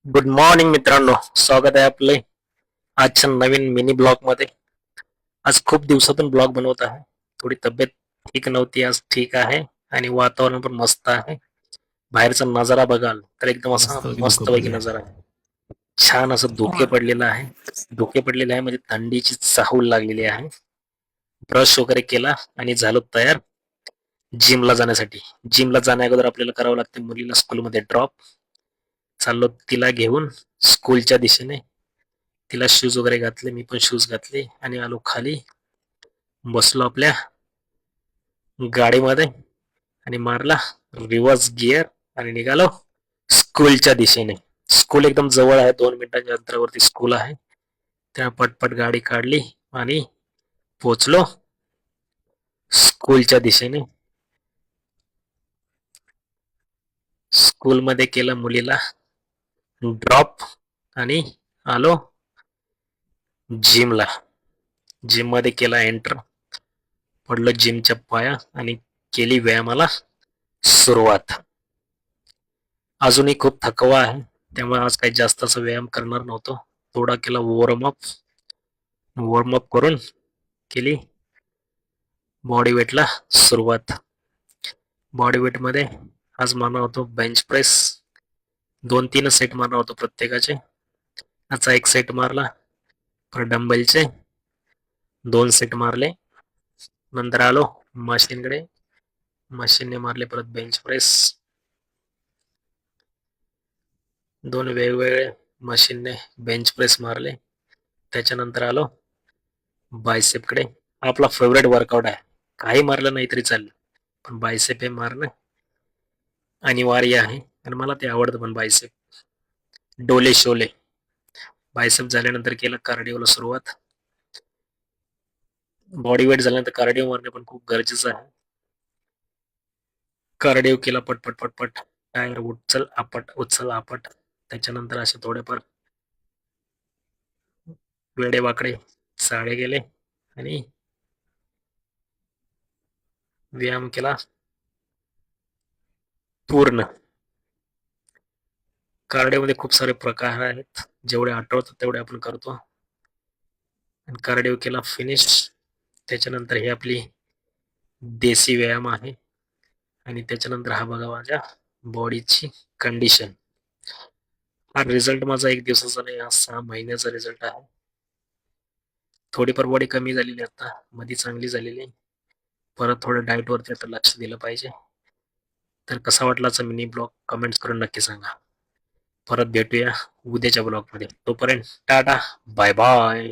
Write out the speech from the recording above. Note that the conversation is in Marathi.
गुड मॉर्निंग मित्रांनो, स्वागत आहे आपले आजच्या नवीन मिनी ब्लॉग मध्ये. आज खूप दिवसातून ब्लॉग बनवत आहे. थोडी तब्येत ठीक नव्हती, आज ठीक आहे आणि वातावरण पण मस्त आहे. बाहेरचा नजारा बघाल तर एकदम असा मस्तपैकी धुकं मस्तपैकी पडले. नजारा आहे. छान असं धुके पडलेलं आहे. धुके पडलेले आहे म्हणजे थंडीची चाहूल लागलेली आहे. ब्रश वगैरे केला आणि झालो तयार जिमला जाण्यासाठी. जिमला जाण्या अगोदर आपल्याला करावं लागतं मुलीला स्कूलमध्ये ड्रॉप. चाललो तिला घेऊन स्कूलच्या दिशेने. तिला शूज वगैरे घातले, मी पण शूज घातले आणि आलो खाली. बसलो आपल्या गाडीमध्ये आणि मारला रिव्हर्स गिअर आणि निघालो स्कूलच्या दिशेने. स्कूल एकदम जवळ आहे, 2 मिनिटांच्या अंतरावरती स्कूल आहे. त्या पटपट गाडी काढली आणि पोचलो स्कूलच्या दिशेने. स्कूलमध्ये केलं मुलीला ड्रॉप आणि आलो जिमला. जिम मध्ये केला एंटर, पडलो जिमच्या पाया आणि केली व्यायामाला सुरुवात. अजूनही खूप थकवा आहे, त्यामुळे आज काही जास्त असं व्यायाम करणार नव्हतो. थोडा केला वॉर्मअप. वॉर्मअप करून केली बॉडी वेटला सुरुवात. बॉडी वेट मध्ये आज मारणार होतो बेंच प्रेस. 2-3 सेट मारणार होतो प्रत्येकाचे. आजचा एक सेट मारला. परत डंबेलचे 2 सेट मारले. नंतर आलो मशीनकडे. मशीनने मारले परत बेंच प्रेस. 2 वेगवेगळे मशीनने बेंच प्रेस मारले. त्याच्यानंतर आलो बायसेपकडे. आपला फेवरेट वर्कआउट आहे, काही मारलं नाही तरी चालेल, पण बायसेप हे मारणं अनिवार्य आहे आणि मला ते आवडतं पण. बायसेप डोले शोले. बायसेप झाल्यानंतर केलं कार्डिओला सुरुवात. बॉडी वेट झाल्यानंतर कार्डिओ मारणे पण खूप गरजेचं आहे. कार्डिओ केला पटपट पटपट. टायर उचल आपट उचल आपट. त्याच्यानंतर असे थोडेफार वेडे वाकडे चाळे गेले आणि व्यायाम केला पूर्ण. कार्डिओमध्ये खूप सारे प्रकार आहेत, जेवढे आठवतात तेवढे आपण करतो. आणि कार्डिओ केला फिनिश. त्याच्यानंतर ही आपली देसी व्यायाम आहे आणि त्याच्यानंतर हा बघा माझ्या बॉडीची कंडिशन. हा रिझल्ट माझा 1 दिवसाचा नाही, हा 6 महिन्याचा रिझल्ट आहे. थोडीफार बॉडी कमी झालेली आता, मध्ये चांगली झालेली. परत थोडं डाएट वरती आता लक्ष दिलं पाहिजे. तर कसा वाटलाचा मिनी ब्लॉग कमेंट्स करून नक्की सांगा. परत भेटूया उद्याच्या ब्लॉग मध्ये. तोपर्यंत टाटा, बाय बाय.